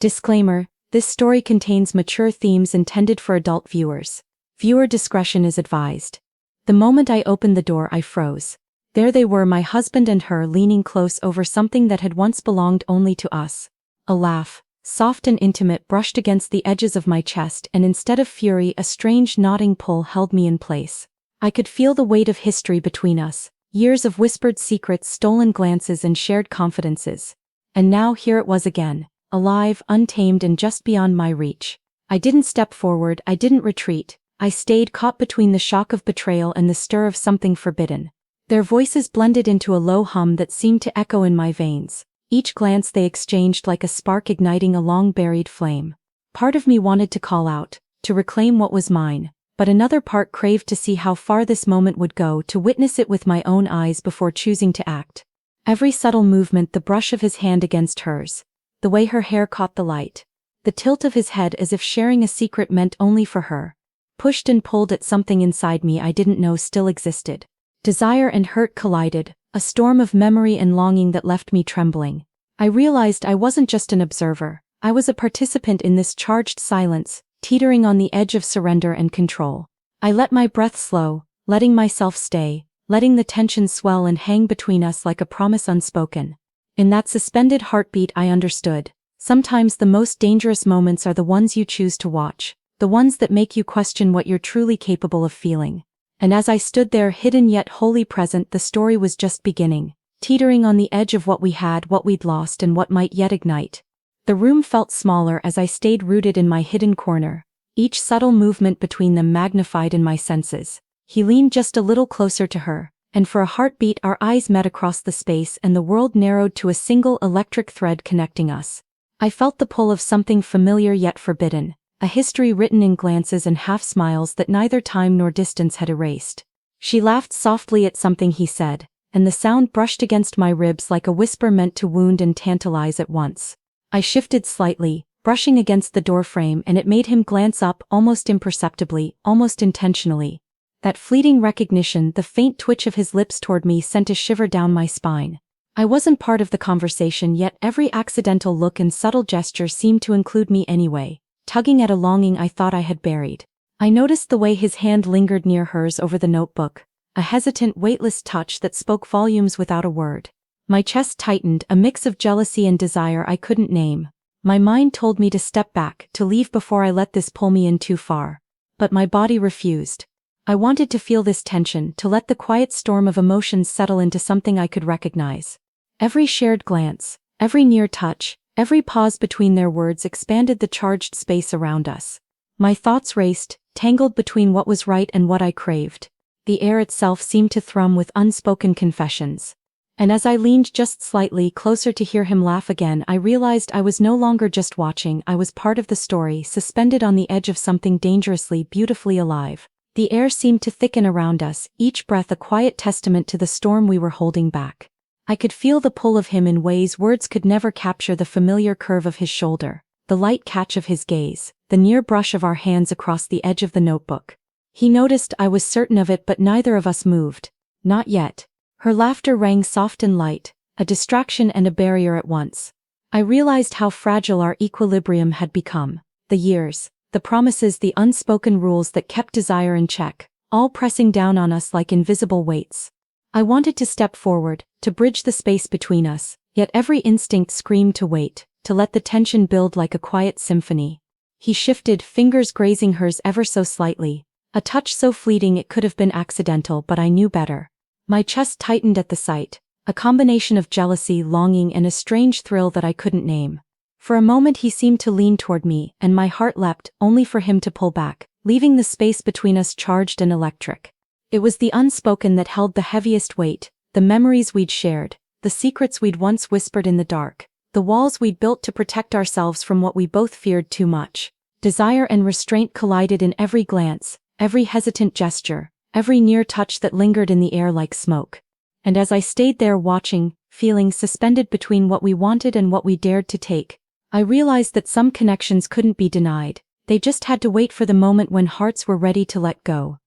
Disclaimer: this story contains mature themes intended for adult viewers. Viewer discretion is advised. The moment I opened the door, I froze. There they were, my husband and her, leaning close over something that had once belonged only to us. A laugh, soft and intimate, brushed against the edges of my chest, and instead of fury, a strange knotting pull held me in place. I could feel the weight of history between us, years of whispered secrets, stolen glances, and shared confidences. And now here it was again, alive, untamed, and just beyond my reach. I didn't step forward, I didn't retreat. I stayed, caught between the shock of betrayal and the stir of something forbidden. Their voices blended into a low hum that seemed to echo in my veins. Each glance they exchanged like a spark igniting a long-buried flame. Part of me wanted to call out, to reclaim what was mine, but another part craved to see how far this moment would go, to witness it with my own eyes before choosing to act. Every subtle movement, the brush of his hand against hers, the way her hair caught the light, the tilt of his head as if sharing a secret meant only for her, pushed and pulled at something inside me I didn't know still existed. Desire and hurt collided, a storm of memory and longing that left me trembling. I realized I wasn't just an observer, I was a participant in this charged silence, teetering on the edge of surrender and control. I let my breath slow, letting myself stay, letting the tension swell and hang between us like a promise unspoken. In that suspended heartbeat I understood. Sometimes the most dangerous moments are the ones you choose to watch, the ones that make you question what you're truly capable of feeling. And as I stood there, hidden yet wholly present, the story was just beginning, teetering on the edge of what we had, what we'd lost, and what might yet ignite. The room felt smaller as I stayed rooted in my hidden corner, each subtle movement between them magnified in my senses. He leaned just a little closer to her, and for a heartbeat our eyes met across the space and the world narrowed to a single electric thread connecting us. I felt the pull of something familiar yet forbidden, a history written in glances and half-smiles that neither time nor distance had erased. She laughed softly at something he said, and the sound brushed against my ribs like a whisper meant to wound and tantalize at once. I shifted slightly, brushing against the doorframe, and it made him glance up, almost imperceptibly, almost intentionally. That fleeting recognition, the faint twitch of his lips toward me, sent a shiver down my spine. I wasn't part of the conversation, yet every accidental look and subtle gesture seemed to include me anyway, tugging at a longing I thought I had buried. I noticed the way his hand lingered near hers over the notebook, a hesitant, weightless touch that spoke volumes without a word. My chest tightened, a mix of jealousy and desire I couldn't name. My mind told me to step back, to leave before I let this pull me in too far. But my body refused. I wanted to feel this tension, to let the quiet storm of emotions settle into something I could recognize. Every shared glance, every near touch, every pause between their words expanded the charged space around us. My thoughts raced, tangled between what was right and what I craved. The air itself seemed to thrum with unspoken confessions. And as I leaned just slightly closer to hear him laugh again, I realized I was no longer just watching, I was part of the story, suspended on the edge of something dangerously, beautifully alive. The air seemed to thicken around us, each breath a quiet testament to the storm we were holding back. I could feel the pull of him in ways words could never capture, the familiar curve of his shoulder, the light catch of his gaze, the near brush of our hands across the edge of the notebook. He noticed, I was certain of it, but neither of us moved. Not yet. Her laughter rang soft and light, a distraction and a barrier at once. I realized how fragile our equilibrium had become. The years, the promises, the unspoken rules that kept desire in check, all pressing down on us like invisible weights. I wanted to step forward, to bridge the space between us, yet every instinct screamed to wait, to let the tension build like a quiet symphony. He shifted, fingers grazing hers ever so slightly, a touch so fleeting it could have been accidental, but I knew better. My chest tightened at the sight, a combination of jealousy, longing, and a strange thrill that I couldn't name. For a moment he seemed to lean toward me, and my heart leapt, only for him to pull back, leaving the space between us charged and electric. It was the unspoken that held the heaviest weight, the memories we'd shared, the secrets we'd once whispered in the dark, the walls we'd built to protect ourselves from what we both feared too much. Desire and restraint collided in every glance, every hesitant gesture, every near touch that lingered in the air like smoke. And as I stayed there watching, feeling suspended between what we wanted and what we dared to take, I realized that some connections couldn't be denied, they just had to wait for the moment when hearts were ready to let go.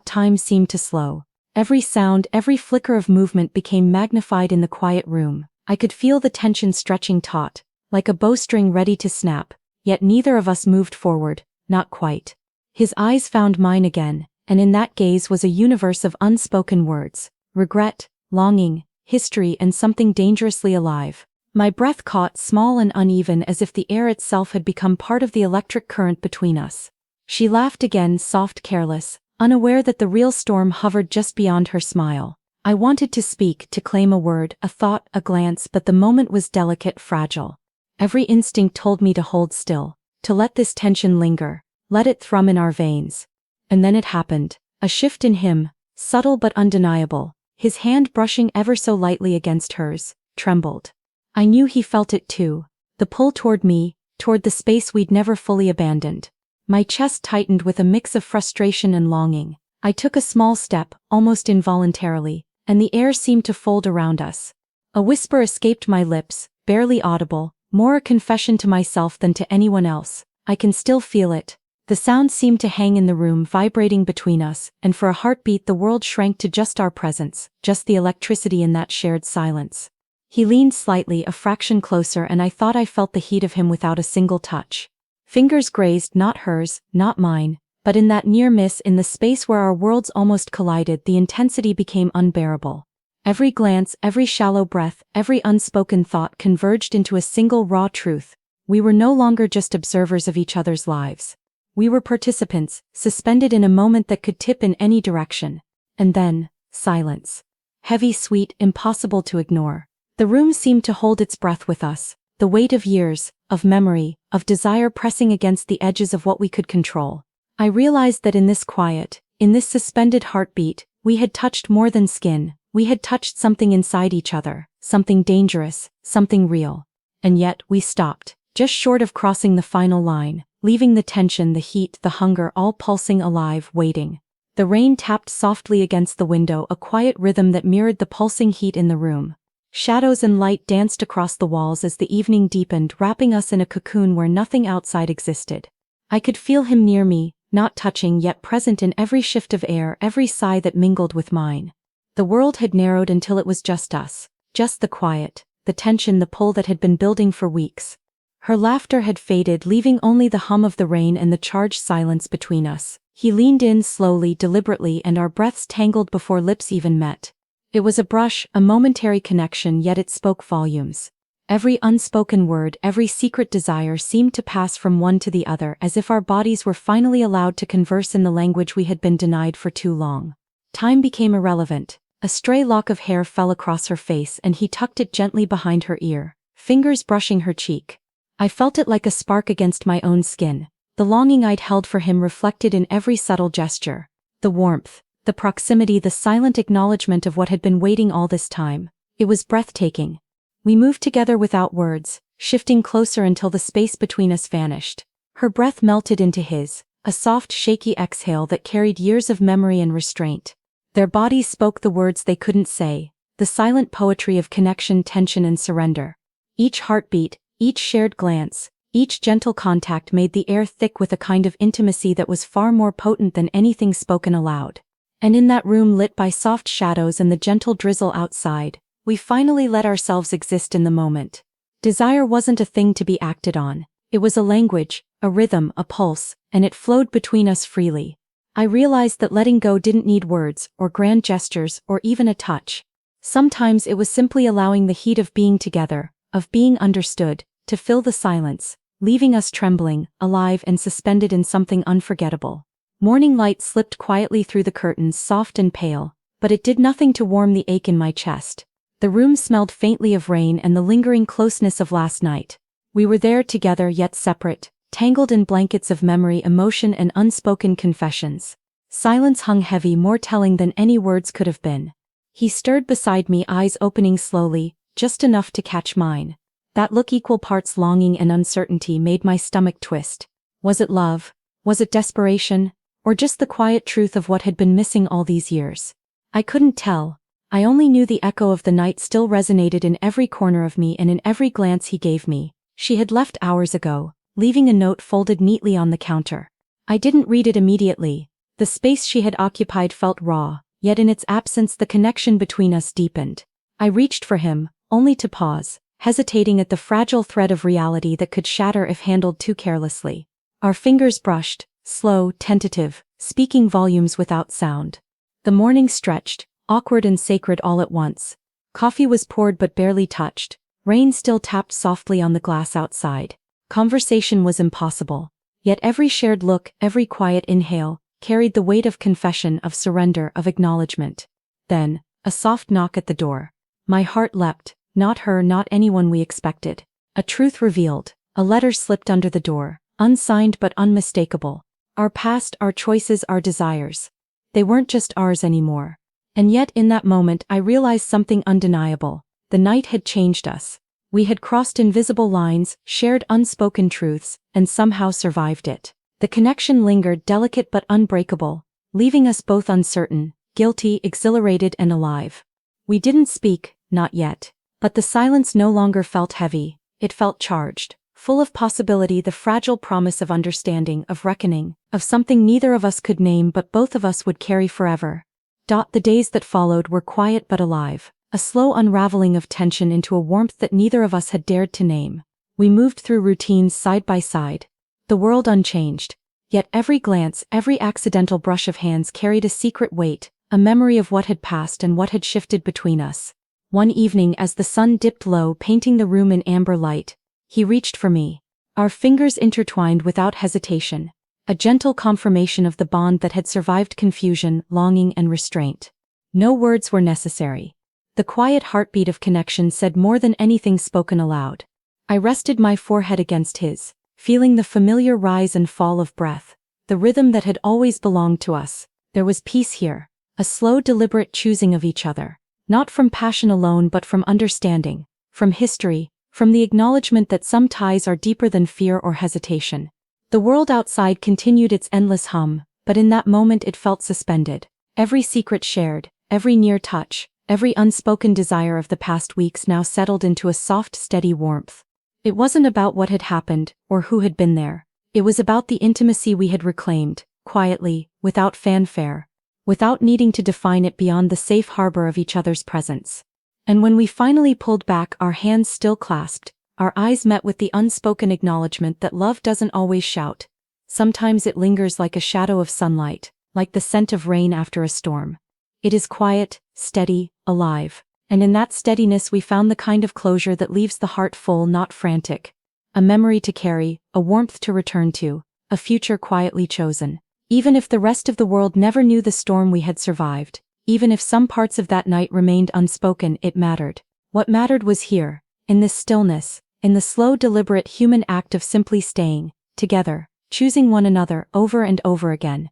Time seemed to slow. Every sound, every flicker of movement became magnified in the quiet room. I could feel the tension stretching taut, like a bowstring ready to snap, yet neither of us moved forward, not quite. His eyes found mine again, and in that gaze was a universe of unspoken words, regret, longing, history, and something dangerously alive. My breath caught, small and uneven, as if the air itself had become part of the electric current between us. She laughed again, soft, careless, unaware that the real storm hovered just beyond her smile. I wanted to speak, to claim a word, a thought, a glance, but the moment was delicate, fragile. Every instinct told me to hold still, to let this tension linger, let it thrum in our veins. And then it happened. A shift in him, subtle but undeniable. His hand, brushing ever so lightly against hers, trembled. I knew he felt it too. The pull toward me, toward the space we'd never fully abandoned. My chest tightened with a mix of frustration and longing. I took a small step, almost involuntarily, and the air seemed to fold around us. A whisper escaped my lips, barely audible, more a confession to myself than to anyone else. I can still feel it. The sound seemed to hang in the room, vibrating between us, and for a heartbeat the world shrank to just our presence, just the electricity in that shared silence. He leaned slightly, a fraction closer, and I thought I felt the heat of him without a single touch. Fingers grazed, not hers, not mine, but in that near miss, in the space where our worlds almost collided, the intensity became unbearable. Every glance, every shallow breath, every unspoken thought converged into a single raw truth. We were no longer just observers of each other's lives. We were participants, suspended in a moment that could tip in any direction. And then, silence. Heavy, sweet, impossible to ignore. The room seemed to hold its breath with us, the weight of years, of memory, of desire pressing against the edges of what we could control. I realized that in this quiet, in this suspended heartbeat, we had touched more than skin. We had touched something inside each other, something dangerous, something real. And yet, we stopped, just short of crossing the final line, leaving the tension, the heat, the hunger all pulsing alive, waiting. The rain tapped softly against the window, a quiet rhythm that mirrored the pulsing heat in the room. Shadows and light danced across the walls as the evening deepened, wrapping us in a cocoon where nothing outside existed. I could feel him near me, not touching yet present in every shift of air, every sigh that mingled with mine. The world had narrowed until it was just us, just the quiet, the tension, the pull that had been building for weeks. Her laughter had faded, leaving only the hum of the rain and the charged silence between us. He leaned in slowly, deliberately, and our breaths tangled before lips even met. It was a brush, a momentary connection, yet it spoke volumes. Every unspoken word, every secret desire seemed to pass from one to the other, as if our bodies were finally allowed to converse in the language we had been denied for too long. Time became irrelevant. A stray lock of hair fell across her face and he tucked it gently behind her ear, fingers brushing her cheek. I felt it like a spark against my own skin, the longing I'd held for him reflected in every subtle gesture. The warmth, the proximity, the silent acknowledgement of what had been waiting all this time. It was breathtaking. We moved together without words, shifting closer until the space between us vanished. Her breath melted into his, a soft, shaky exhale that carried years of memory and restraint. Their bodies spoke the words they couldn't say, the silent poetry of connection, tension, and surrender. Each heartbeat, each shared glance, each gentle contact made the air thick with a kind of intimacy that was far more potent than anything spoken aloud. And in that room lit by soft shadows and the gentle drizzle outside, we finally let ourselves exist in the moment. Desire wasn't a thing to be acted on. It was a language, a rhythm, a pulse, and it flowed between us freely. I realized that letting go didn't need words, or grand gestures, or even a touch. Sometimes it was simply allowing the heat of being together, of being understood, to fill the silence, leaving us trembling, alive and suspended in something unforgettable. Morning light slipped quietly through the curtains, soft and pale, but it did nothing to warm the ache in my chest. The room smelled faintly of rain and the lingering closeness of last night. We were there together yet separate, tangled in blankets of memory, emotion, and unspoken confessions. Silence hung heavy, more telling than any words could have been. He stirred beside me, eyes opening slowly, just enough to catch mine. That look, equal parts longing and uncertainty, made my stomach twist. Was it love? Was it desperation? Or just the quiet truth of what had been missing all these years? I couldn't tell. I only knew the echo of the night still resonated in every corner of me and in every glance he gave me. She had left hours ago, leaving a note folded neatly on the counter. I didn't read it immediately. The space she had occupied felt raw, yet in its absence the connection between us deepened. I reached for him, only to pause, hesitating at the fragile thread of reality that could shatter if handled too carelessly. Our fingers brushed, slow, tentative, speaking volumes without sound. The morning stretched, awkward and sacred all at once. Coffee was poured but barely touched. Rain still tapped softly on the glass outside. Conversation was impossible. Yet every shared look, every quiet inhale, carried the weight of confession, of surrender, of acknowledgement. Then, a soft knock at the door. My heart leapt, not her, not anyone we expected. A truth revealed. A letter slipped under the door, unsigned but unmistakable. Our past, our choices, our desires. They weren't just ours anymore. And yet in that moment I realized something undeniable. The night had changed us. We had crossed invisible lines, shared unspoken truths, and somehow survived it. The connection lingered, delicate but unbreakable, leaving us both uncertain, guilty, exhilarated, and alive. We didn't speak, not yet. But the silence no longer felt heavy, it felt charged, full of possibility, the fragile promise of understanding, of reckoning, of something neither of us could name but both of us would carry forever. The days that followed were quiet but alive, a slow unraveling of tension into a warmth that neither of us had dared to name. We moved through routines side by side, the world unchanged, yet every glance, every accidental brush of hands carried a secret weight, a memory of what had passed and what had shifted between us. One evening as the sun dipped low, painting the room in amber light, he reached for me. Our fingers intertwined without hesitation, a gentle confirmation of the bond that had survived confusion, longing, and restraint. No words were necessary. The quiet heartbeat of connection said more than anything spoken aloud. I rested my forehead against his, feeling the familiar rise and fall of breath, the rhythm that had always belonged to us. There was peace here, a slow, deliberate choosing of each other, not from passion alone but from understanding, from history, from the acknowledgement that some ties are deeper than fear or hesitation. The world outside continued its endless hum, but in that moment it felt suspended. Every secret shared, every near touch, every unspoken desire of the past weeks now settled into a soft, steady warmth. It wasn't about what had happened, or who had been there. It was about the intimacy we had reclaimed, quietly, without fanfare, without needing to define it beyond the safe harbor of each other's presence. And when we finally pulled back, our hands still clasped, our eyes met with the unspoken acknowledgement that love doesn't always shout. Sometimes it lingers like a shadow of sunlight, like the scent of rain after a storm. It is quiet, steady, alive. And in that steadiness we found the kind of closure that leaves the heart full, not frantic. A memory to carry, a warmth to return to, a future quietly chosen. Even if the rest of the world never knew the storm we had survived, even if some parts of that night remained unspoken, it mattered. What mattered was here, in this stillness, in the slow, deliberate human act of simply staying together, choosing one another over and over again.